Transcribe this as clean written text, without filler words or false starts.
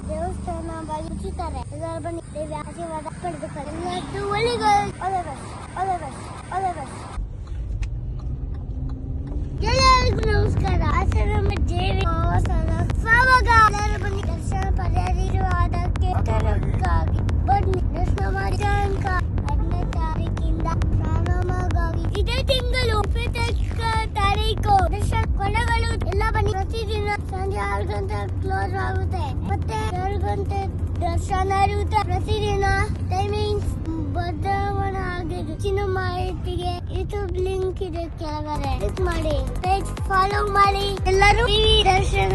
ದೇವಸ್ಥಾನ ಬಾಗಿ ಮುಚ್ಚುತ್ತಾರೆ. ಎಲ್ಲರೂ ಬನ್ನಿ ದೇವಿ ಆಶೀರ್ವಾದ ಪಡೆದುಕೊಳ್ಳಿ. ಎಲ್ಲರೂ ಒಳ್ಳೆಗಳು. ಎಲ್ಲರಿಗೂ ನಮಸ್ಕಾರ. ಆಶ್ರಮ ದೇವಿ ಸ್ವಾಗತ. ಎಲ್ಲರೂ ಬನ್ನಿ ದರ್ಶನ ಪಡೆಯುವುದಕ್ಕೆ ಬನ್ನಿ ದರ್ಶನ ಮಾಡಿ. 10ನೇ ತಾರೀಕಿಂದ ಪ್ರಾರಂಭವಾಗಿ ಇದೇ ತಿಂಗಳು 28 ತಾರೀಕು ದರ್ಶನ ಕೊನೆಗಳು. ಎಲ್ಲ ಬನ್ನಿ. ಪ್ರತಿದಿನ ಸಂಜೆ 6 ಗಂಟೆ ಕ್ಲೋಸ್ ಆಗುತ್ತೆ, ಮತ್ತೆ 2 ಗಂಟೆ ದರ್ಶನ ಇರುತ್ತೆ. ಪ್ರತಿದಿನ ಟೈಮಿಂಗ್ಸ್ ಬದಲಾವಣೆ ಆಗಿದೆ. ಹೆಚ್ಚಿನ ಮಾಹಿತಿಗೆ ಯೂಟ್ಯೂಬ್ ಲಿಂಕ್ ಇದೆ ಕೆಳಗಡೆ ಕ್ಲಿಕ್ ಮಾಡಿ, ಪೇಜ್ ಫಾಲೋ ಮಾಡಿ. ಎಲ್ಲರೂ ಟಿವಿ ದರ್ಶನ